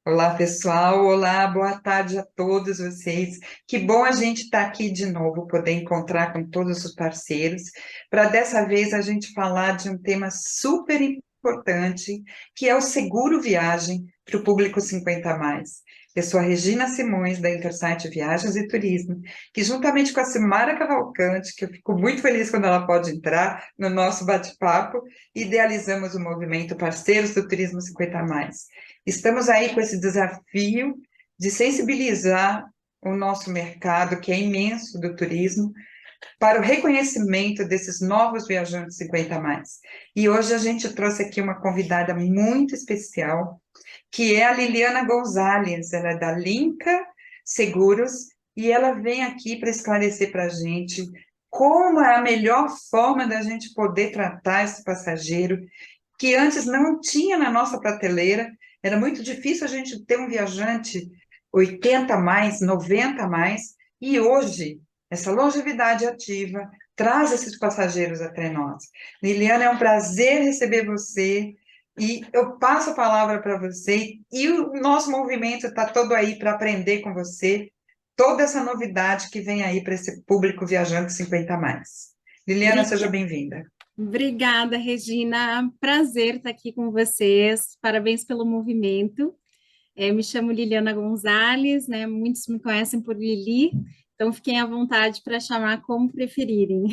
Olá, pessoal. Olá, boa tarde a todos vocês. Que bom a gente estar aqui de novo, poder encontrar com todos os parceiros, para dessa vez a gente falar de um tema super importante, que é o seguro viagem para o público 50 a mais. Eu sou a Regina Simões, da Intersight Viagens e Turismo, que juntamente com a Simara Cavalcante, que eu fico muito feliz quando ela pode entrar no nosso bate-papo, idealizamos o movimento Parceiros do Turismo 50 a mais. Estamos aí com esse desafio de sensibilizar o nosso mercado, que é imenso do turismo, para o reconhecimento desses novos viajantes 50 a mais. E hoje a gente trouxe aqui uma convidada muito especial, que é a Liliana Gonzalez, ela é da Linca Seguros, e ela vem aqui para esclarecer para a gente como é a melhor forma da gente poder tratar esse passageiro que antes não tinha na nossa prateleira. Era muito difícil a gente ter um viajante 80 a mais, 90 a mais, e hoje essa longevidade ativa traz esses passageiros até nós. Liliana, é um prazer receber você, e eu passo a palavra para você, e o nosso movimento está todo aí para aprender com você, toda essa novidade que vem aí para esse público viajante 50 a mais. Liliana, seja Briga- bem-vinda. Obrigada, Regina. Prazer estar aqui com vocês. Parabéns pelo movimento. Me chamo Liliana Gonzalez, né? Muitos me conhecem por Lili, então fiquem à vontade para chamar como preferirem.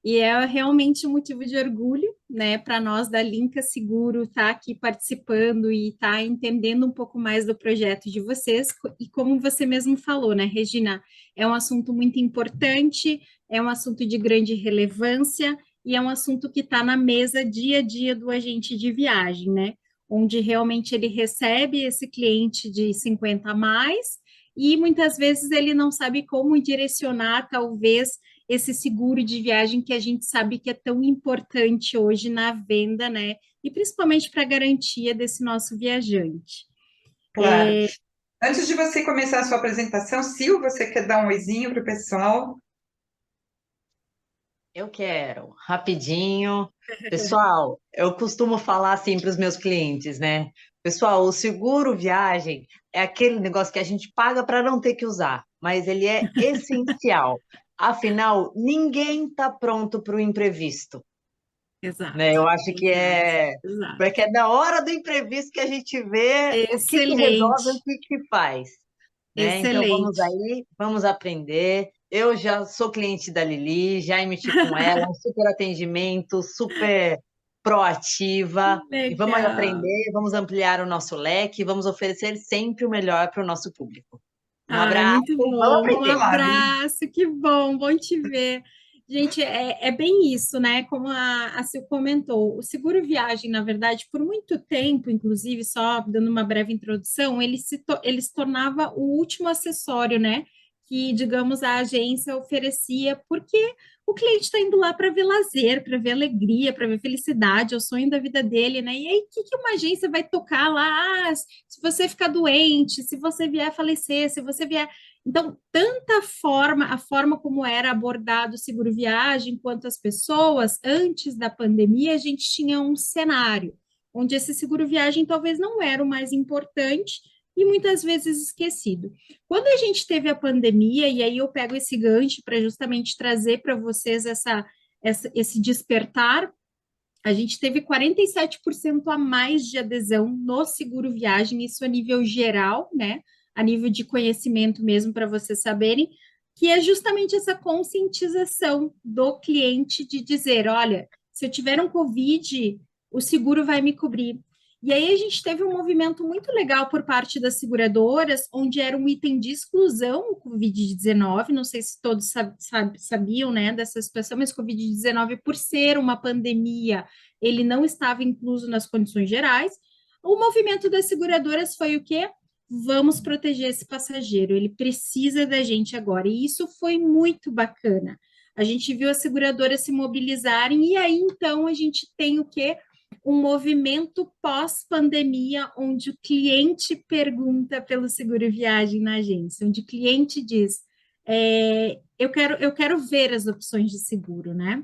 E é realmente um motivo de orgulho, né, para nós da Linca Seguro estar aqui participando e estar entendendo um pouco mais do projeto de vocês. E como você mesmo falou, né, Regina, é um assunto muito importante, é um assunto de grande relevância e é um assunto que está na mesa dia a dia do agente de viagem, né? Onde realmente ele recebe esse cliente de 50 a mais e muitas vezes ele não sabe como direcionar, talvez esse seguro de viagem que a gente sabe que é tão importante hoje na venda, né? E principalmente para a garantia desse nosso viajante. Claro. Antes de você começar a sua apresentação, Sil, você quer dar um oizinho para o pessoal? Eu quero, rapidinho. Pessoal, eu costumo falar assim para os meus clientes, né? Pessoal, o seguro viagem é aquele negócio que a gente paga para não ter que usar, mas ele é essencial. Afinal, ninguém está pronto para o imprevisto, Exato, né? Eu acho que exato, é, exato. porque é na hora do imprevisto que a gente vê o que que resolve, o Excelente, que que faz, né? Então vamos excelente. aí, vamos aprender. Eu já sou cliente da Lili, já emiti com ela, um super atendimento, super proativa. E vamos aí Legal. aprender, vamos ampliar o nosso leque, vamos oferecer sempre o melhor para o nosso público. Um Ai, abraço, muito vamos bom. Um Vamos aprender. lá, Lili. abraço, que bom, bom te ver. Gente, é bem isso, né? Como a Sil comentou, o seguro viagem, na verdade, por muito tempo, inclusive, só dando uma breve introdução, ele se tornava o último acessório, né? Que, digamos, a agência oferecia, porque o cliente está indo lá para ver lazer, para ver alegria, para ver felicidade, é o sonho da vida dele, né? E aí, o que que uma agência vai tocar lá? Ah, se você ficar doente, se você vier a falecer, se você vier. Então, tanta forma, a forma como era abordado o seguro viagem, quanto as pessoas, antes da pandemia, a gente tinha um cenário onde esse seguro viagem talvez não era o mais importante e muitas vezes esquecido. Quando a gente teve a pandemia, e aí eu pego esse gancho para justamente trazer para vocês esse despertar, a gente teve 47% a mais de adesão no seguro viagem, isso a nível geral, né? A nível de conhecimento mesmo, para vocês saberem, que é justamente essa conscientização do cliente de dizer: olha, se eu tiver um Covid, o seguro vai me cobrir. E aí a gente teve um movimento muito legal por parte das seguradoras, onde era um item de exclusão o Covid-19, não sei se todos sabiam, né, dessa situação, mas Covid-19, por ser uma pandemia, ele não estava incluso nas condições gerais. O movimento das seguradoras foi o quê? Vamos proteger esse passageiro, ele precisa da gente agora. E isso foi muito bacana. A gente viu as seguradoras se mobilizarem, e aí então a gente tem o quê? Um movimento pós-pandemia, onde o cliente pergunta pelo seguro viagem na agência, onde o cliente diz: eu quero ver as opções de seguro, né?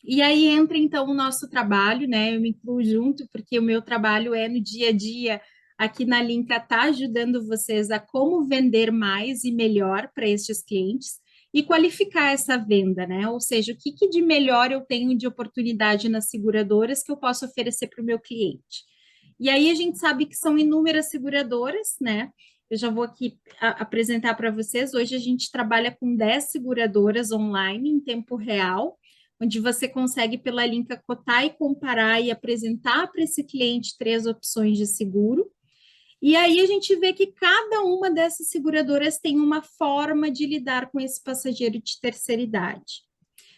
E aí entra então o nosso trabalho, né? Eu me incluo junto, porque o meu trabalho é no dia a dia aqui na Linka está ajudando vocês a como vender mais e melhor para estes clientes e qualificar essa venda, né? Ou seja, o que, que de melhor eu tenho de oportunidade nas seguradoras que eu posso oferecer para o meu cliente. E aí a gente sabe que são inúmeras seguradoras, né? Eu já vou aqui apresentar para vocês. Hoje a gente trabalha com 10 seguradoras online em tempo real, onde você consegue pela Linka cotar e comparar e apresentar para esse cliente 3 opções de seguro. E aí a gente vê que cada uma dessas seguradoras tem uma forma de lidar com esse passageiro de terceira idade.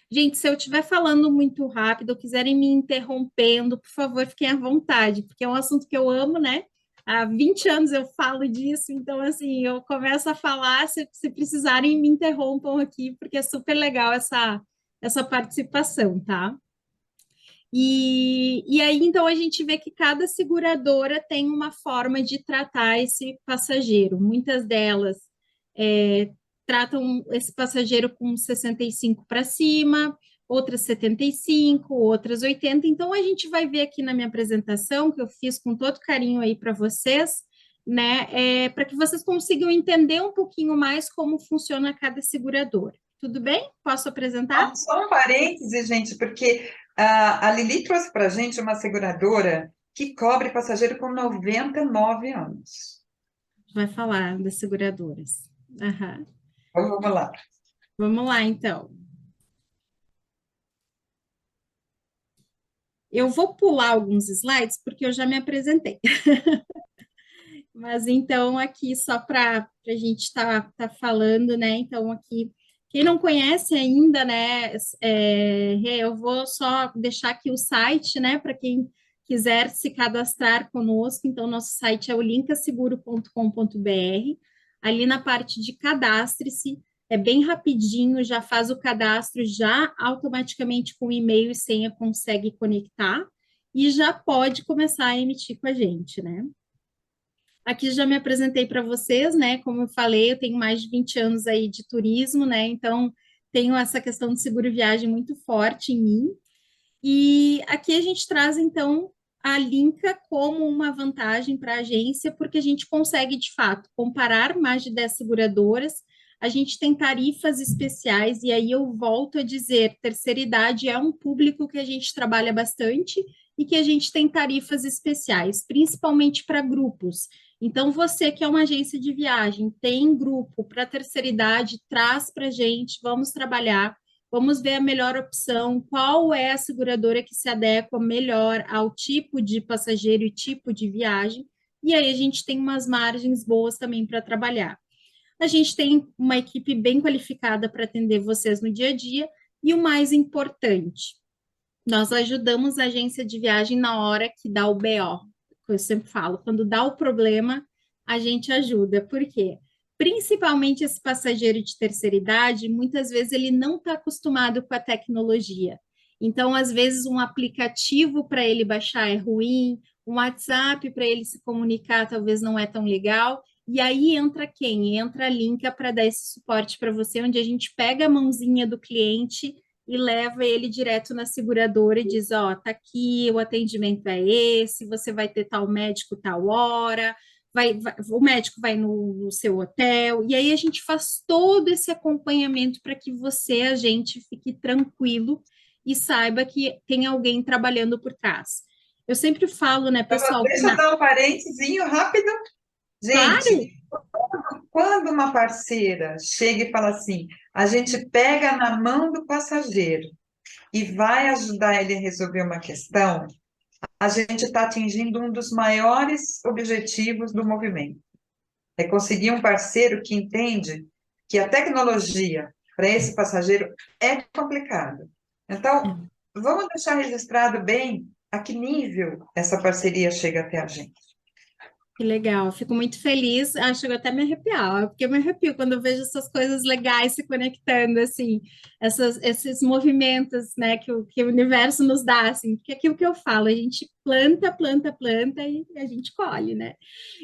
Gente, se eu estiver falando muito rápido ou quiserem me interrompendo, por favor, fiquem à vontade, porque é um assunto que eu amo, né? Há 20 anos eu falo disso, então, assim, eu começo a falar, se precisarem, me interrompam aqui, porque é super legal essa participação, tá? E aí, então, a gente vê que cada seguradora tem uma forma de tratar esse passageiro. Muitas delas tratam esse passageiro com 65 para cima, outras 75, outras 80. Então, a gente vai ver aqui na minha apresentação, que eu fiz com todo carinho aí para vocês, né, para que vocês consigam entender um pouquinho mais como funciona cada seguradora. Tudo bem? Posso apresentar? Só um parêntese, gente, porque a Lili trouxe para a gente uma seguradora que cobre passageiro com 99 anos. Vai falar das seguradoras. Aham. Então, vamos lá. Vamos lá, então. Eu vou pular alguns slides porque eu já me apresentei. Mas então, aqui, só para a gente tá falando, né? Então, aqui, quem não conhece ainda, né? Eu vou só deixar aqui o site, né? Para quem quiser se cadastrar conosco. Então, nosso site é o linkaseguro.com.br. Ali na parte de cadastre-se, é bem rapidinho, já faz o cadastro, já automaticamente com e-mail e senha consegue conectar e já pode começar a emitir com a gente, né? Aqui já me apresentei para vocês, né? Como eu falei, eu tenho mais de 20 anos aí de turismo, né? Então, tenho essa questão de seguro viagem muito forte em mim. E aqui a gente traz, então, a Linka como uma vantagem para a agência, porque a gente consegue, de fato, comparar mais de 10 seguradoras, a gente tem tarifas especiais, e aí eu volto a dizer, terceira idade é um público que a gente trabalha bastante e que a gente tem tarifas especiais, principalmente para grupos. Então, você que é uma agência de viagem, tem grupo para terceira idade, traz para a gente, vamos trabalhar. Vamos ver a melhor opção, qual é a seguradora que se adequa melhor ao tipo de passageiro e tipo de viagem, e aí a gente tem umas margens boas também para trabalhar. A gente tem uma equipe bem qualificada para atender vocês no dia a dia, e o mais importante, nós ajudamos a agência de viagem na hora que dá o BO, que eu sempre falo, quando dá o problema, a gente ajuda. Por quê? Principalmente esse passageiro de terceira idade, muitas vezes ele não está acostumado com a tecnologia. Então, às vezes, um aplicativo para ele baixar é ruim, um WhatsApp para ele se comunicar talvez não é tão legal. E aí entra quem? Entra a Linka para dar esse suporte para você, onde a gente pega a mãozinha do cliente e leva ele direto na seguradora e diz, ó, tá aqui, o atendimento é esse, você vai ter tal médico tal hora, o médico vai no seu hotel, e aí a gente faz todo esse acompanhamento para que você, a gente, fique tranquilo e saiba que tem alguém trabalhando por trás. Eu sempre falo, né, pessoal... Deixa eu dar um parênteses rápido. Claro! Gente, quando uma parceira chega e fala assim, a gente pega na mão do passageiro e vai ajudar ele a resolver uma questão, a gente está atingindo um dos maiores objetivos do movimento. É conseguir um parceiro que entende que a tecnologia para esse passageiro é complicada. Então, vamos deixar registrado bem a que nível essa parceria chega até a gente. Que legal, fico muito feliz. Ah, chegou até a me arrepiar, porque eu me arrepio quando eu vejo essas coisas legais se conectando, assim, esses movimentos, né, que o universo nos dá, assim, porque é aquilo que eu falo, a gente planta, planta, planta e a gente colhe, né?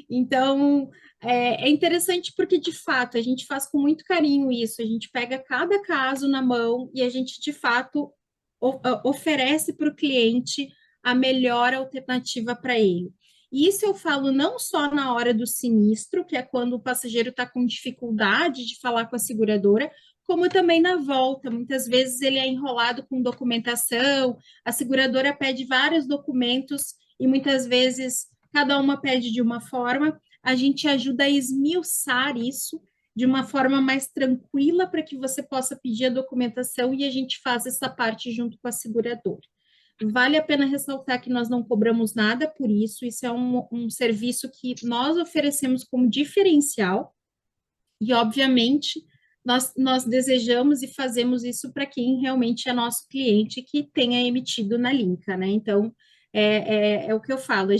Então, é interessante porque, de fato, a gente faz com muito carinho isso, a gente pega cada caso na mão e a gente, de fato, oferece para o cliente a melhor alternativa para ele. E isso eu falo não só na hora do sinistro, que é quando o passageiro está com dificuldade de falar com a seguradora, como também na volta. Muitas vezes ele é enrolado com documentação, a seguradora pede vários documentos e muitas vezes cada uma pede de uma forma. A gente ajuda a esmiuçar isso de uma forma mais tranquila para que você possa pedir a documentação e a gente faz essa parte junto com a seguradora. Vale a pena ressaltar que nós não cobramos nada por isso, isso é um serviço que nós oferecemos como diferencial, e obviamente nós desejamos e fazemos isso para quem realmente é nosso cliente que tenha emitido na Linka, né? Então, é o que eu falo,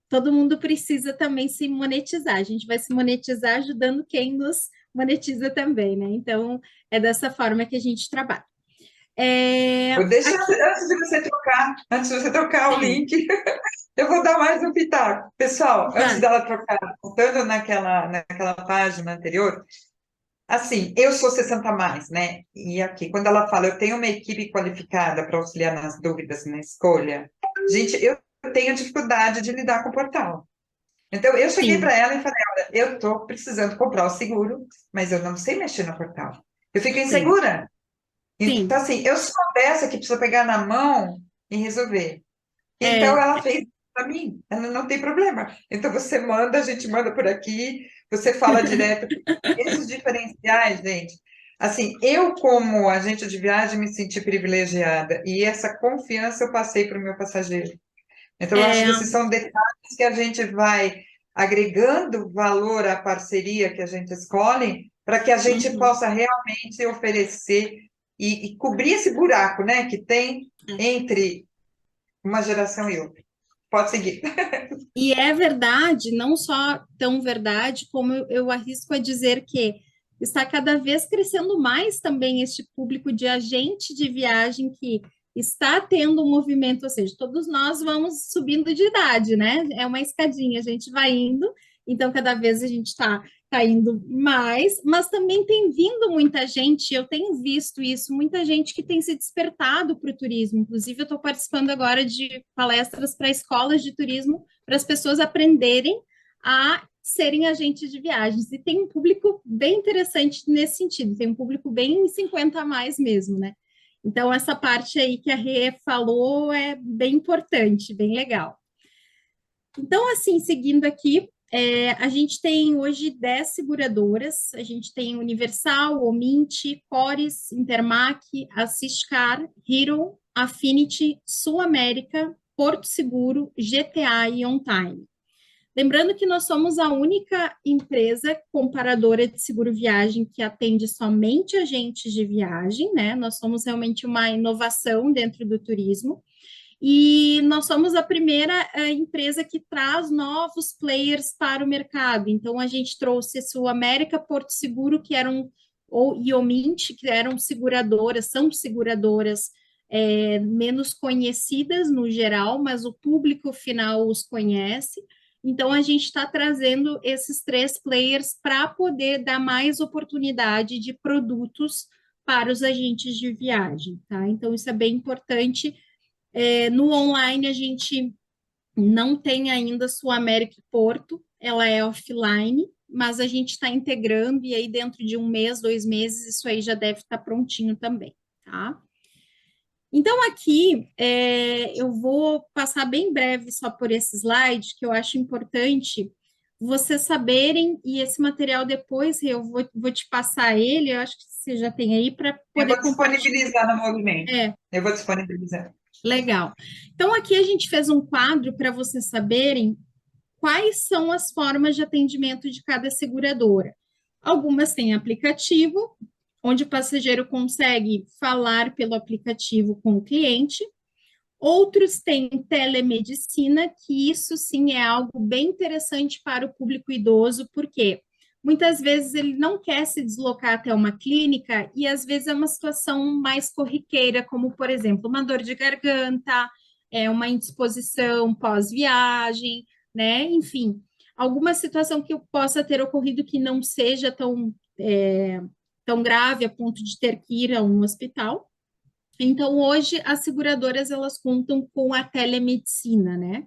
todo mundo precisa também se monetizar, a gente vai se monetizar ajudando quem nos monetiza também, né? Então, é dessa forma que a gente trabalha. Deixa, Aqui, antes de você trocar o link, eu vou dar mais um pitaco. Pessoal, antes dela trocar, voltando naquela página anterior, assim, eu sou 60 mais, né? E aqui, quando ela fala, eu tenho uma equipe qualificada para auxiliar nas dúvidas na escolha, gente, eu tenho dificuldade de lidar com o portal. Então, eu cheguei para ela e falei, olha, eu estou precisando comprar o seguro, mas eu não sei mexer no portal. Eu fico insegura. Então, assim, eu sou dessa que precisa pegar na mão e resolver. Então, ela fez para mim, ela não tem problema. Então, você manda, a gente manda por aqui, você fala direto. Esses diferenciais, gente, assim, eu como agente de viagem me senti privilegiada e essa confiança eu passei para o meu passageiro. Então, eu acho que esses são detalhes que a gente vai agregando valor à parceria que a gente escolhe para que a gente possa realmente oferecer e cobrir esse buraco, né, que tem entre uma geração e outra. Pode seguir. E é verdade, não só tão verdade, como eu arrisco a dizer que está cada vez crescendo mais também este público de agente de viagem que está tendo um movimento, ou seja, todos nós vamos subindo de idade, né? É uma escadinha, a gente vai indo, então cada vez a gente está indo mais, mas também tem vindo muita gente, eu tenho visto isso, muita gente que tem se despertado para o turismo. Inclusive, eu estou participando agora de palestras para escolas de turismo para as pessoas aprenderem a serem agentes de viagens. E tem um público bem interessante nesse sentido, tem um público bem 50 a mais mesmo, né? Então, essa parte aí que a Rê falou é bem importante, bem legal. Então, assim, seguindo aqui, a gente tem hoje 10 seguradoras, a gente tem Universal, Omint, Cores, Intermac, Assistcar, Hero, Affinity, Sul América, Porto Seguro, GTA e OnTime. Lembrando que nós somos a única empresa comparadora de seguro viagem que atende somente agentes de viagem, né? Nós somos realmente uma inovação dentro do turismo. E nós somos a primeira empresa que traz novos players para o mercado. Então, a gente trouxe Sul América, Porto Seguro, que eram, e Omint, que eram seguradoras, são seguradoras menos conhecidas no geral, mas o público final os conhece. Então, a gente está trazendo esses 3 players para poder dar mais oportunidade de produtos para os agentes de viagem, tá? Então, isso é bem importante. No online, a gente não tem ainda Sul América e Porto, ela é offline, mas a gente está integrando, e aí dentro de 1 mês, 2 meses, isso aí já deve estar prontinho também, tá? Então, aqui, eu vou passar bem breve só por esse slide, que eu acho importante vocês saberem, e esse material depois eu vou te passar ele, eu acho que você já tem aí, para poder Eu vou disponibilizar no movimento. Eu vou disponibilizar. Legal. Então, aqui a gente fez um quadro para vocês saberem quais são as formas de atendimento de cada seguradora. Algumas têm aplicativo, onde o passageiro consegue falar pelo aplicativo com o cliente. Outros têm telemedicina, que isso sim é algo bem interessante para o público idoso, porque muitas vezes ele não quer se deslocar até uma clínica e às vezes é uma situação mais corriqueira, como por exemplo, uma dor de garganta, uma indisposição pós-viagem, né? Enfim, alguma situação que possa ter ocorrido que não seja tão grave a ponto de ter que ir a um hospital. Então, hoje, as seguradoras, elas contam com a telemedicina, né?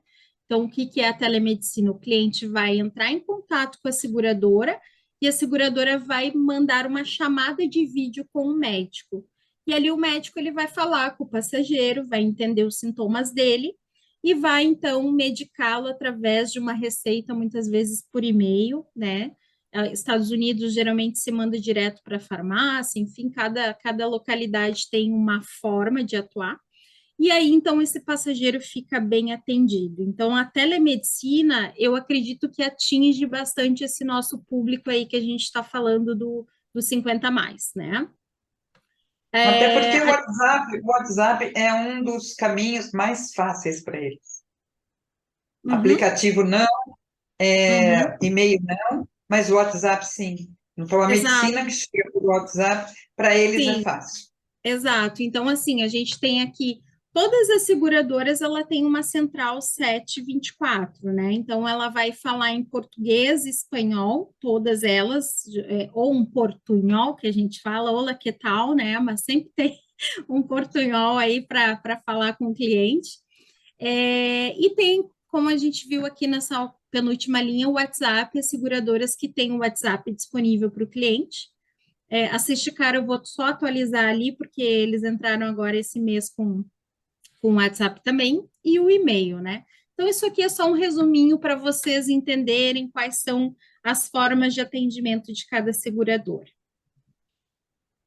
Então, o que que é a telemedicina? O cliente vai entrar em contato com a seguradora e a seguradora vai mandar uma chamada de vídeo com o médico. E ali o médico ele vai falar com o passageiro, vai entender os sintomas dele e vai então medicá-lo através de uma receita, muitas vezes por e-mail, né? Estados Unidos geralmente se manda direto para a farmácia, enfim, cada localidade tem uma forma de atuar. E aí, então, esse passageiro fica bem atendido. Então, a telemedicina, eu acredito que atinge bastante esse nosso público aí que a gente está falando do 50 mais, né? Até É, porque o WhatsApp é um dos caminhos mais fáceis para eles. uhum, Aplicativo não, uhum, e-mail não, mas o WhatsApp sim. Então, a exato, medicina que chega pelo WhatsApp, para eles é sim. fácil. Exato. Então, assim, a gente tem aqui todas as seguradoras, ela tem uma central 724, né? Então, ela vai falar em português, espanhol, todas elas, ou um portunhol, que a gente fala, olá, que tal, né? Mas sempre tem um portunhol aí para falar com o cliente. E tem, como a gente viu aqui nessa penúltima linha, o WhatsApp, as seguradoras que têm o WhatsApp disponível para o cliente. Assiste, cara, eu vou só atualizar ali, porque eles entraram agora esse mês com o WhatsApp também, e o e-mail, né? Então, isso aqui é só um resuminho para vocês entenderem quais são as formas de atendimento de cada seguradora.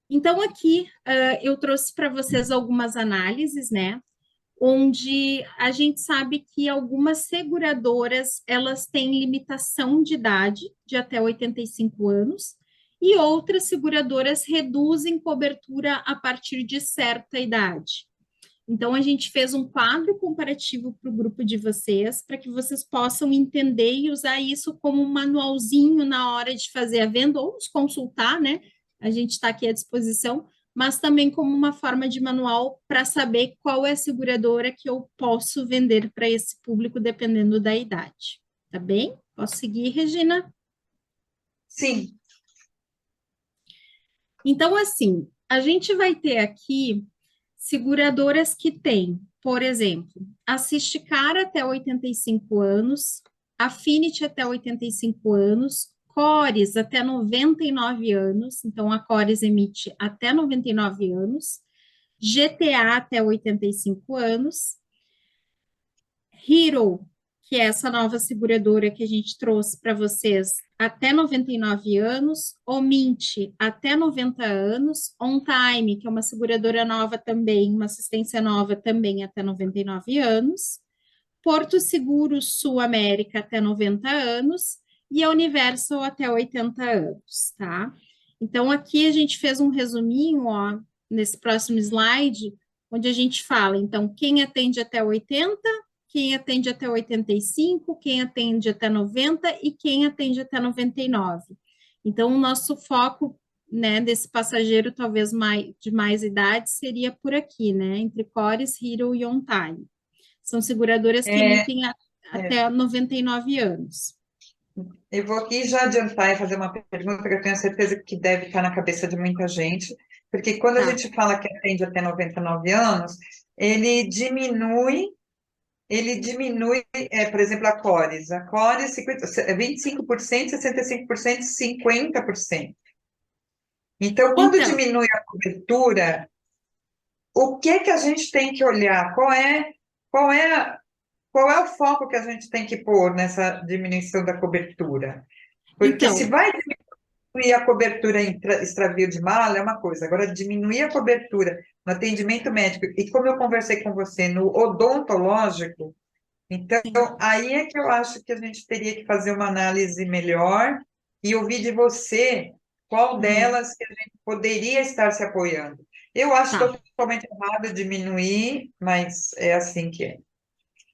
Então, aqui eu trouxe para vocês algumas análises, né? Onde a gente sabe que algumas seguradoras elas têm limitação de idade de até 85 anos e outras seguradoras reduzem cobertura a partir de certa idade. Então, a gente fez um quadro comparativo para o grupo de vocês, para que vocês possam entender e usar isso como um manualzinho na hora de fazer a venda ou nos consultar, né? A gente está aqui à disposição, mas também como uma forma de manual para saber qual é a seguradora que eu posso vender para esse público, dependendo da idade. Tá bem? Posso seguir, Regina? Sim, Então, assim, a gente vai ter aqui seguradoras que têm, por exemplo, a Sisticar até 85 anos, Affinity até 85 anos, Cores até 99 anos, então a Cores emite até 99 anos, GTA até 85 anos, Hero, que é essa nova seguradora que a gente trouxe para vocês, até 99 anos, Omint, até 90 anos, On Time, que é uma seguradora nova também, uma assistência nova também até 99 anos, Porto Seguro Sul América até 90 anos e a Universal até 80 anos, tá? Então, aqui a gente fez um resuminho, ó, nesse próximo slide, onde a gente fala, então, quem atende até 80, quem atende até 85, quem atende até 90 e quem atende até 99. Então, o nosso foco, né, desse passageiro, talvez de mais idade, seria por aqui, né, entre Cores, Hero e On Time. São seguradoras que é, emitem é. até 99 anos. Eu vou aqui já adiantar e fazer uma pergunta que eu tenho certeza que deve estar na cabeça de muita gente, porque quando a Tá. gente fala que atende até 99 anos, ele diminui, por exemplo, a Cores 25%, 65%, 50%. Então, quando Então, diminui a cobertura, o que que a gente tem que olhar? Qual é o foco que a gente tem que pôr nessa diminuição da cobertura? Porque se então, vai diminuir a cobertura em extravio de mala é uma coisa, agora diminuir a cobertura no atendimento médico, e como eu conversei com você, no odontológico, então aí é que eu acho que a gente teria que fazer uma análise melhor e ouvir de você qual uhum, delas que a gente poderia estar se apoiando. Eu acho tá. totalmente errado diminuir, mas é assim que é.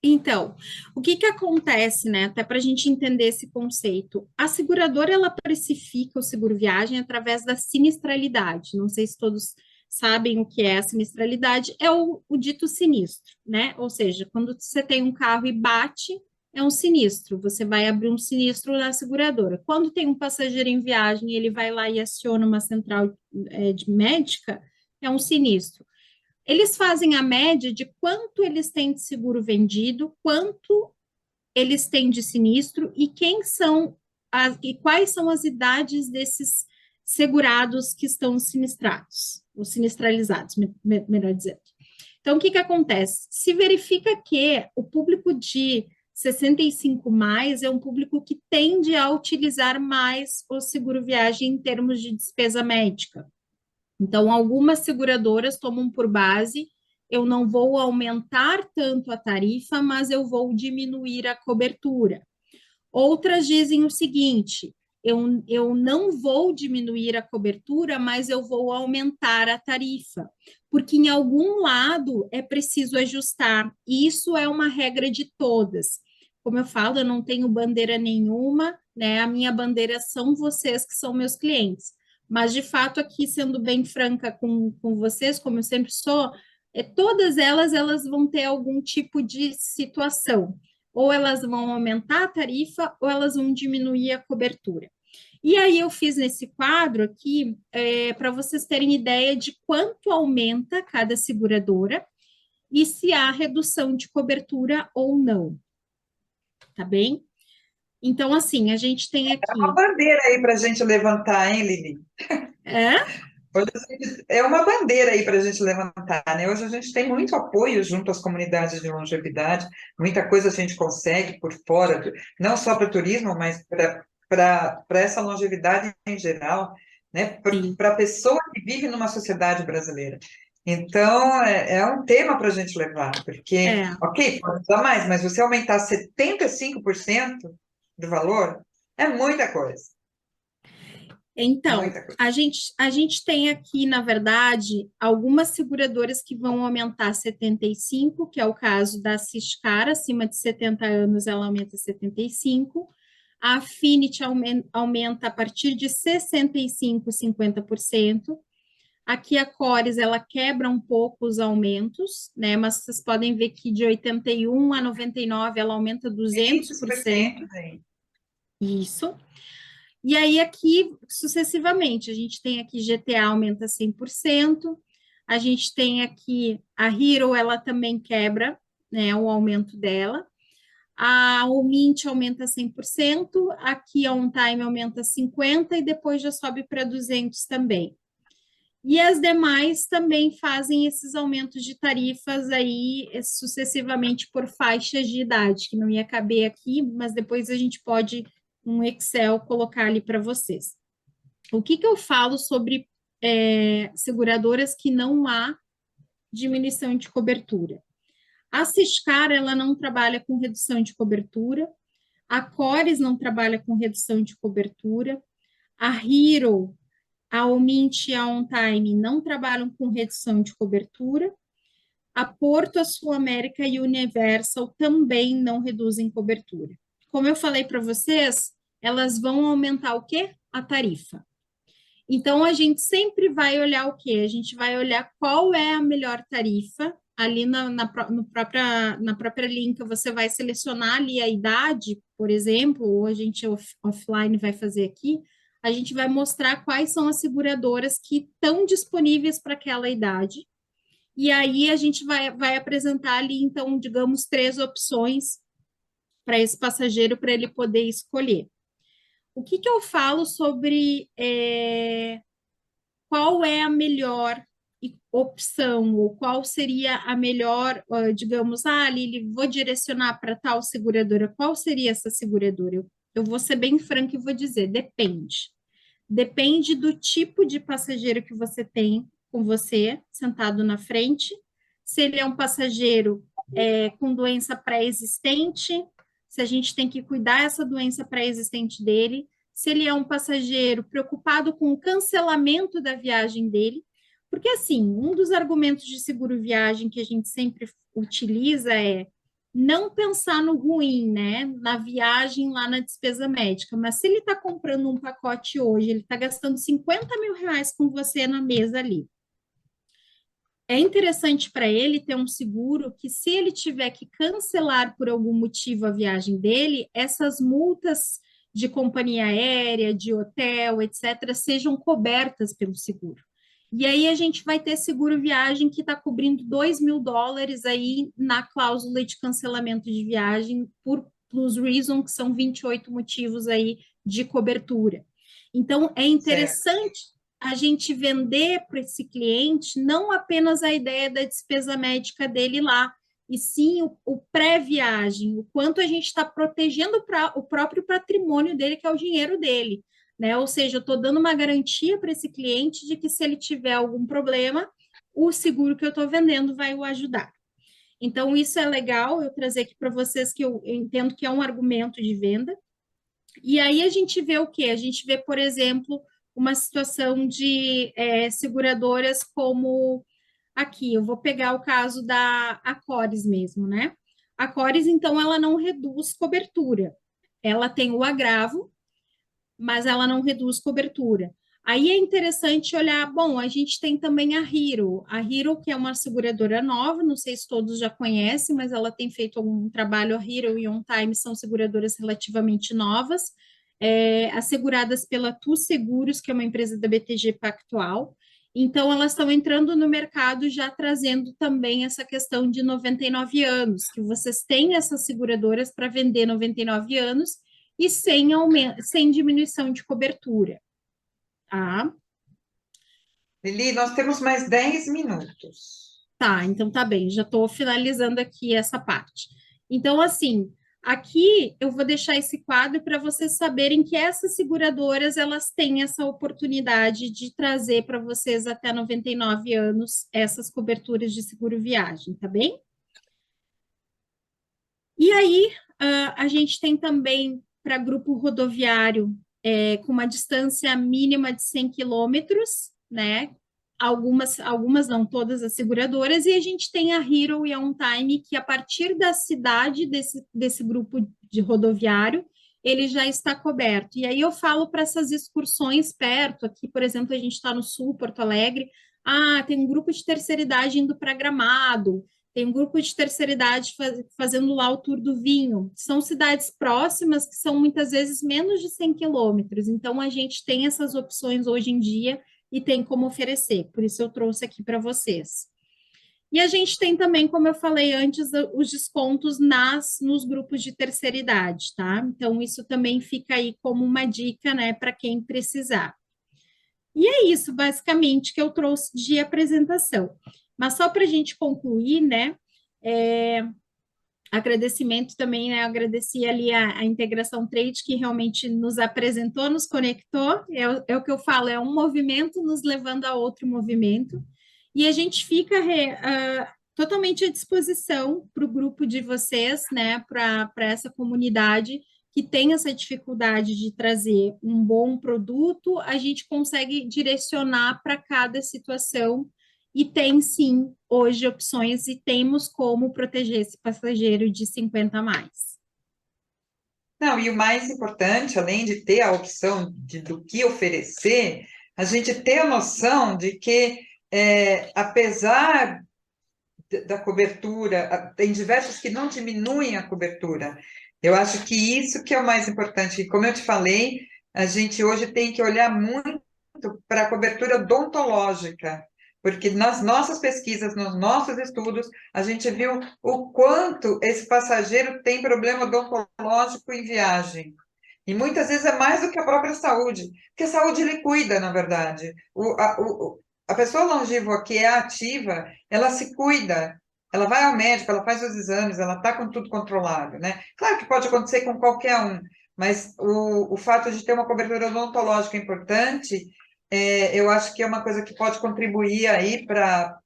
Então, o que que acontece, né? Até para a gente entender esse conceito. A seguradora, ela precifica o seguro viagem através da sinistralidade. Não sei se todos sabem o que é a sinistralidade. É o dito sinistro, né? Ou seja, quando você tem um carro e bate, é um sinistro. Você vai abrir um sinistro na seguradora. Quando tem um passageiro em viagem, ele vai lá e aciona uma central de médica, é um sinistro. Eles fazem a média de quanto eles têm de seguro vendido, quanto eles têm de sinistro e e quais são as idades desses segurados que estão sinistrados, ou sinistralizados, melhor dizendo. Então, o que acontece? Se verifica que o público de 65 mais é um público que tende a utilizar mais o seguro viagem em termos de despesa médica. Então, algumas seguradoras tomam por base, eu não vou aumentar tanto a tarifa, mas eu vou diminuir a cobertura. Outras dizem o seguinte: eu não vou diminuir a cobertura, mas eu vou aumentar a tarifa, porque em algum lado é preciso ajustar, e isso é uma regra de todas. Como eu falo, eu não tenho bandeira nenhuma, né? A minha bandeira são vocês que são meus clientes. Mas, de fato, aqui, sendo bem franca com vocês, como eu sempre sou, todas elas vão ter algum tipo de situação. Ou elas vão aumentar a tarifa, ou elas vão diminuir a cobertura. E aí eu fiz nesse quadro aqui, para vocês terem ideia de quanto aumenta cada seguradora e se há redução de cobertura ou não. Tá bem? Então, assim, a gente tem aqui... É uma bandeira aí para a gente levantar, hein, Lili? É? É uma bandeira aí para a gente levantar, né? Hoje a gente tem muito apoio junto às comunidades de longevidade, muita coisa a gente consegue por fora, não só para o turismo, mas para essa longevidade em geral, né? Para a pessoa que vive numa sociedade brasileira. Então, é um tema para a gente levar, porque, ok, pode usar mais, mas você aumentar 75% do valor é muita coisa. Então, a gente tem aqui, na verdade, algumas seguradoras que vão aumentar 75, que é o caso da Ciscar, acima de 70 anos ela aumenta 75, a Affinity aumenta a partir de 65, 50%, aqui a Cores, ela quebra um pouco os aumentos, né, mas vocês podem ver que de 81 a 99 ela aumenta 200%. Isso. E aí, aqui, sucessivamente, a gente tem aqui GTA aumenta 100%, a gente tem aqui a Hero, ela também quebra, né, o aumento dela, o Mint aumenta 100%, aqui a On Time aumenta 50% e depois já sobe para 200 também. E as demais também fazem esses aumentos de tarifas aí sucessivamente por faixas de idade, que não ia caber aqui, mas depois a gente pode um Excel colocar ali para vocês. O que eu falo sobre seguradoras que não há diminuição de cobertura? A Ciscar, ela não trabalha com redução de cobertura, a Cores não trabalha com redução de cobertura, a Hero, a Omint e a On Time não trabalham com redução de cobertura, a Porto, a Sul América e a Universal também não reduzem cobertura. Como eu falei para vocês, elas vão aumentar o quê? A tarifa. Então, a gente sempre vai olhar o quê? A gente vai olhar qual é a melhor tarifa. Ali na própria link, você vai selecionar ali a idade, por exemplo, ou a gente offline vai fazer aqui, a gente vai mostrar quais são as seguradoras que estão disponíveis para aquela idade. E aí a gente vai apresentar ali, então, digamos, 3 opções para esse passageiro, para ele poder escolher. O que eu falo sobre qual é a melhor opção, ou qual seria a melhor, digamos, Lili, vou direcionar para tal seguradora, qual seria essa seguradora? Eu vou ser bem franca e vou dizer, depende. Depende do tipo de passageiro que você tem com você, sentado na frente, se ele é um passageiro com doença pré-existente, se a gente tem que cuidar dessa doença pré-existente dele, se ele é um passageiro preocupado com o cancelamento da viagem dele, porque, assim, um dos argumentos de seguro-viagem que a gente sempre utiliza é não pensar no ruim, né, na viagem lá na despesa médica, mas se ele está comprando um pacote hoje, ele está gastando 50 mil reais com você na mesa ali. É interessante para ele ter um seguro que, se ele tiver que cancelar por algum motivo a viagem dele, essas multas de companhia aérea, de hotel, etc., sejam cobertas pelo seguro. E aí a gente vai ter seguro viagem que está cobrindo $2.000 aí na cláusula de cancelamento de viagem por plus reason, que são 28 motivos aí de cobertura. Então, é Certo. interessante a gente vender para esse cliente não apenas a ideia da despesa médica dele lá, e sim o pré-viagem, o quanto a gente está protegendo o próprio patrimônio dele, que é o dinheiro dele, né? Ou seja, eu estou dando uma garantia para esse cliente de que se ele tiver algum problema, o seguro que eu estou vendendo vai o ajudar. Então, isso é legal eu trazer aqui para vocês, que eu entendo que é um argumento de venda. E aí a gente vê o quê? A gente vê, por exemplo, uma situação de seguradoras como aqui, eu vou pegar o caso da Acores mesmo, né? A Acores, então, ela não reduz cobertura. Ela tem o agravo, mas ela não reduz cobertura. Aí é interessante olhar, bom, a gente tem também a Hero, que é uma seguradora nova, não sei se todos já conhecem, mas ela tem feito algum trabalho, a Hero e On Time são seguradoras relativamente novas, asseguradas pela Tu Seguros, que é uma empresa da BTG Pactual. Então, elas estão entrando no mercado já trazendo também essa questão de 99 anos, que vocês têm essas seguradoras para vender 99 anos e sem, sem diminuição de cobertura, tá? Lili, nós temos mais 10 minutos. Tá, então tá bem, já estou finalizando aqui essa parte. Então, assim, aqui eu vou deixar esse quadro para vocês saberem que essas seguradoras, elas têm essa oportunidade de trazer para vocês até 99 anos essas coberturas de seguro viagem, tá bem? E aí, a gente tem também para grupo rodoviário com uma distância mínima de 100 quilômetros, né? Algumas não todas as seguradoras, e a gente tem a Hero e a OnTime, que a partir da cidade desse grupo de rodoviário, ele já está coberto. E aí eu falo para essas excursões perto, aqui, por exemplo, a gente está no sul, Porto Alegre, tem um grupo de terceira idade indo para Gramado, tem um grupo de terceira idade fazendo lá o Tour do Vinho. São cidades próximas que são muitas vezes menos de 100 quilômetros. Então, a gente tem essas opções hoje em dia e tem como oferecer. Por isso, eu trouxe aqui para vocês. E a gente tem também, como eu falei antes, os descontos nos grupos de terceira idade, tá? Então, isso também fica aí como uma dica, né, para quem precisar. E é isso, basicamente, que eu trouxe de apresentação. Mas só para a gente concluir, né? Agradecimento também, né? Agradeci ali a Integração Trade, que realmente nos apresentou, nos conectou. É o que eu falo, é um movimento nos levando a outro movimento. E a gente fica totalmente à disposição para o grupo de vocês, né? Para essa comunidade que tem essa dificuldade de trazer um bom produto, a gente consegue direcionar para cada situação e tem sim hoje opções e temos como proteger esse passageiro de 50 a mais. Não, e o mais importante, além de ter a opção do que oferecer, a gente ter a noção de que, apesar da cobertura, tem diversos que não diminuem a cobertura. Eu acho que isso que é o mais importante. E como eu te falei, a gente hoje tem que olhar muito para a cobertura odontológica, porque nas nossas pesquisas, nos nossos estudos, a gente viu o quanto esse passageiro tem problema odontológico em viagem. E muitas vezes é mais do que a própria saúde, porque a saúde ele cuida, na verdade. A pessoa longínqua que é ativa, ela se cuida, ela vai ao médico, ela faz os exames, ela está com tudo controlado, né? Claro que pode acontecer com qualquer um, mas o fato de ter uma cobertura odontológica importante, eu acho que é uma coisa que pode contribuir aí para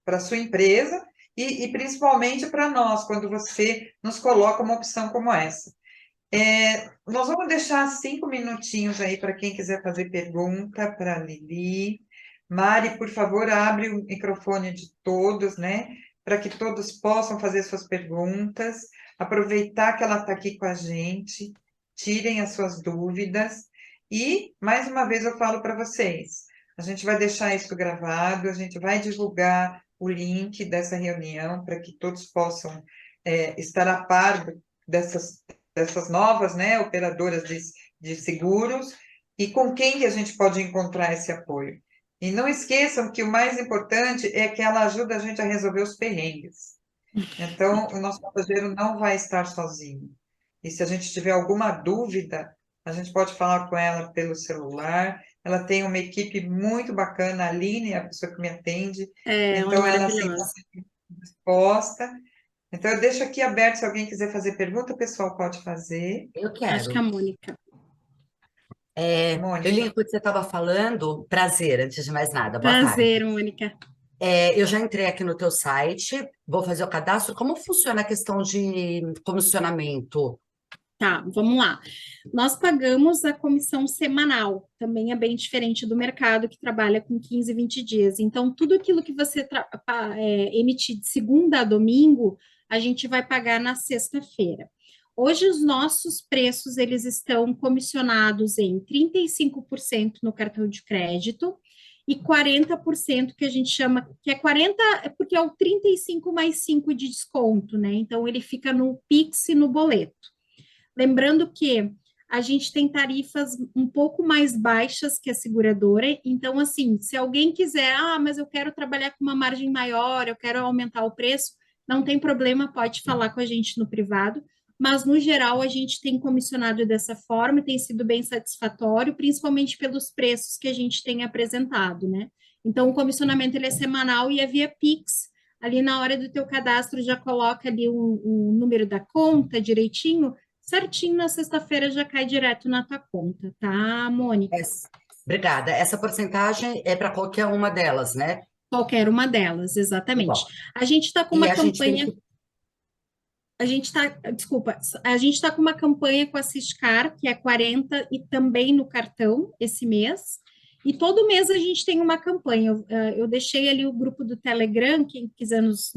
a sua empresa e principalmente para nós, quando você nos coloca uma opção como essa. Nós vamos deixar 5 minutinhos aí para quem quiser fazer pergunta para a Lili. Mari, por favor, abre o microfone de todos, né? Para que todos possam fazer suas perguntas. Aproveitar que ela está aqui com a gente, tirem as suas dúvidas. E, mais uma vez, eu falo para vocês: a gente vai deixar isso gravado, a gente vai divulgar o link dessa reunião para que todos possam estar a par dessas novas, né, operadoras de seguros e com quem que a gente pode encontrar esse apoio. E não esqueçam que o mais importante é que ela ajuda a gente a resolver os perrengues. Então, o nosso passageiro não vai estar sozinho. E se a gente tiver alguma dúvida, a gente pode falar com ela pelo celular. Ela tem uma equipe muito bacana, a Aline, a pessoa que me atende, Ela é então ela sempre está maravilhosa. disposta. Então eu deixo aqui aberto, se alguém quiser fazer pergunta, o pessoal pode fazer. Eu Acho que a quero. Mônica. Eu li Mônica. o que você estava falando. Prazer, antes de mais nada. Boa tarde. Prazer, Mônica. Eu já entrei aqui no teu site, vou fazer o cadastro. Como funciona a questão de comissionamento? Tá, vamos lá. Nós pagamos a comissão semanal, também é bem diferente do mercado que trabalha com 15, 20 dias. Então, tudo aquilo que você emitir de segunda a domingo, a gente vai pagar na sexta-feira. Hoje, os nossos preços, eles estão comissionados em 35% no cartão de crédito e 40% que a gente chama, que é 40, é porque é o 35 mais 5 de desconto, né? Então, ele fica no Pix e no boleto. Lembrando que a gente tem tarifas um pouco mais baixas que a seguradora, então, assim, se alguém quiser, mas eu quero trabalhar com uma margem maior, eu quero aumentar o preço, não tem problema, pode falar com a gente no privado, mas, no geral, a gente tem comissionado dessa forma, tem sido bem satisfatório, principalmente pelos preços que a gente tem apresentado, né? Então, o comissionamento, ele é semanal e é via Pix, ali na hora do teu cadastro já coloca ali o número da conta direitinho, certinho na sexta-feira já cai direto na tua conta, tá, Mônica? Obrigada. Essa porcentagem é para qualquer uma delas, né? Qualquer uma delas, exatamente. Igual. A gente está com E uma a gente tem campanha, que. a gente está, desculpa, a gente está com uma campanha com a Ciscar, que é 40 e também no cartão esse mês. E todo mês a gente tem uma campanha. Eu deixei ali o grupo do Telegram, quem quiser nos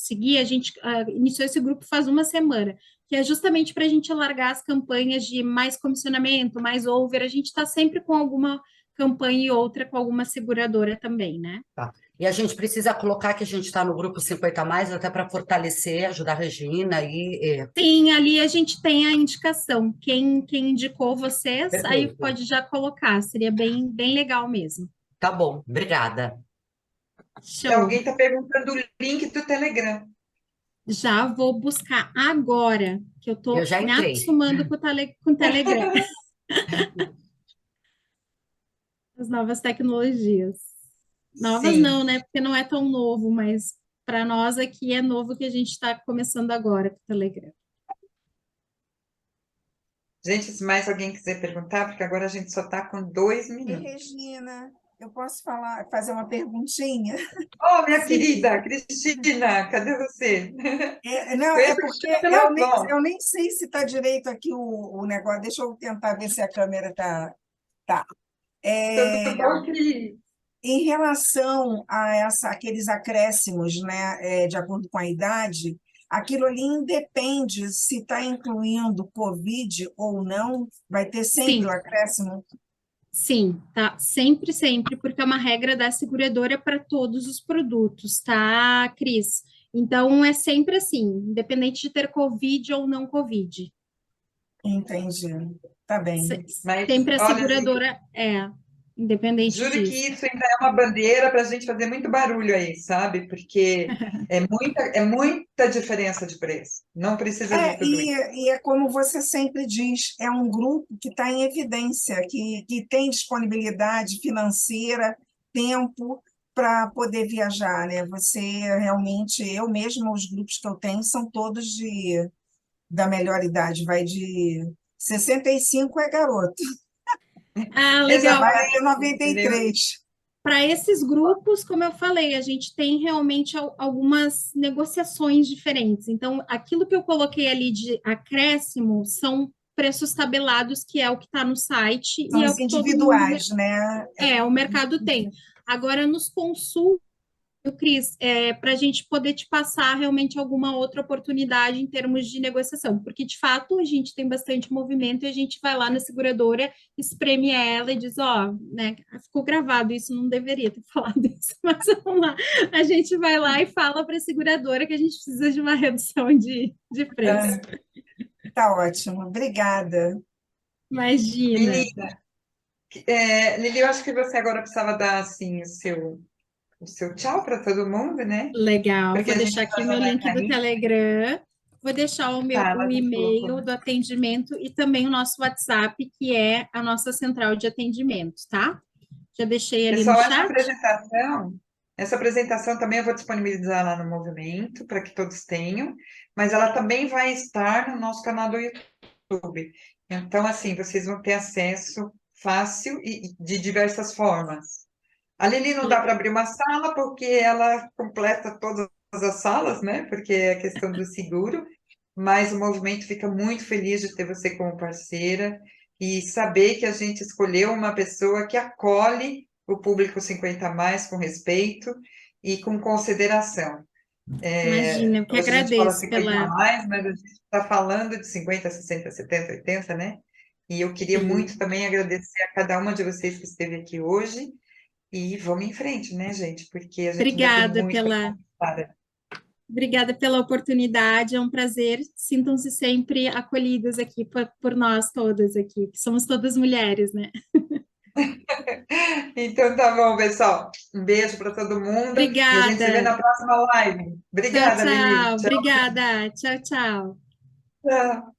seguir, a gente iniciou esse grupo faz uma semana, que é justamente para a gente alargar as campanhas de mais comissionamento, mais over. A gente está sempre com alguma campanha e outra com alguma seguradora também, né? Tá. E a gente precisa colocar que a gente está no grupo 50 mais, até para fortalecer, ajudar a Regina e. Sim, ali a gente tem a indicação. Quem indicou vocês, aí Perfeito. pode já colocar. Seria bem, bem legal mesmo. Tá bom, obrigada. E alguém Show. está perguntando o link do Telegram. Já vou buscar agora, que eu Eu estou já me entrei. acostumando com o Telegram, as novas tecnologias. Novas Sim. não, né? Porque não é tão novo, mas para nós aqui é novo que a gente está começando agora com o Telegram. Gente, se mais alguém quiser perguntar, porque agora a gente só está com 2 E minutos. Regina, eu posso fazer uma perguntinha? Oh, minha Sim. querida Cristina, cadê você? Não, Conheço é a porque Cristina pela voz. eu nem sei se está direito aqui o negócio. Deixa eu tentar ver se a câmera está. Tá. Tudo bom, Cris? Em relação a aqueles acréscimos, né, de acordo com a idade, aquilo ali independe se está incluindo Covid ou não, vai ter sempre Sim. o acréscimo? Sim, tá? Sempre, sempre, porque é uma regra da seguradora para todos os produtos, tá, Cris? Então, é sempre assim, independente de ter Covid ou não Covid. Entendi. Tá bem. Mas, Sempre a olha, seguradora independente juro que disso. isso ainda é uma bandeira para a gente fazer muito barulho aí, sabe? Porque é muita diferença de preço. Não precisa de tudo isso. E é como você sempre diz, é um grupo que está em evidência, que tem disponibilidade financeira, tempo para poder viajar, né? Você realmente, eu mesma, os grupos que eu tenho são todos da melhor idade, vai de 65 é garoto, Ah, legal. Exato, vai de entendeu? 93. Para esses grupos, como eu falei, a gente tem realmente algumas negociações diferentes. Então, aquilo que eu coloquei ali de acréscimo são preços tabelados, que é o que está no site São e é o os que todo mundo, individuais, né? o mercado tem. Agora, nos consultos, Cris, para a gente poder te passar realmente alguma outra oportunidade em termos de negociação, porque de fato a gente tem bastante movimento e a gente vai lá na seguradora, espreme ela e diz, né, ficou gravado isso, não deveria ter falado isso, mas vamos lá, a gente vai lá e fala para a seguradora que a gente precisa de uma redução de preço. Tá ótimo, obrigada. Imagina. Lili, eu acho que você agora precisava dar assim o seu tchau para todo mundo, né? Legal, Porque vou a gente deixar aqui já meu vai link do cair. Telegram. Vou deixar Tá, o ela já colocou. e-mail do atendimento e também o nosso WhatsApp, que é a nossa central de atendimento, tá? Já deixei ali no Pessoal, chat. essa apresentação também eu vou disponibilizar lá no Movimento, para que todos tenham, mas ela também vai estar no nosso canal do YouTube. Então, assim, vocês vão ter acesso fácil e de diversas formas. A Lili não dá para abrir uma sala porque ela completa todas as salas, né? Porque é a questão do seguro, mas o movimento fica muito feliz de ter você como parceira e saber que a gente escolheu uma pessoa que acolhe o público 50 a mais com respeito e com consideração. Imagina, eu que Hoje a gente fala agradeço 50 a pela. mais, mas a gente está falando de 50, 60, 70, 80, né? E eu queria Sim. muito também agradecer a cada uma de vocês que esteve aqui hoje e vamos em frente, né, gente? Porque a gente ainda tem Obrigada muito para pela, conquistar. obrigada pela oportunidade, é um prazer. Sintam-se sempre acolhidas aqui por nós todas aqui, que somos todas mulheres, né? Então tá bom, pessoal. Um beijo para todo mundo e a gente se vê Obrigada. na próxima live. Tchau, Obrigada, Lili. tchau. Tchau, Obrigada. Tchau, tchau. tchau.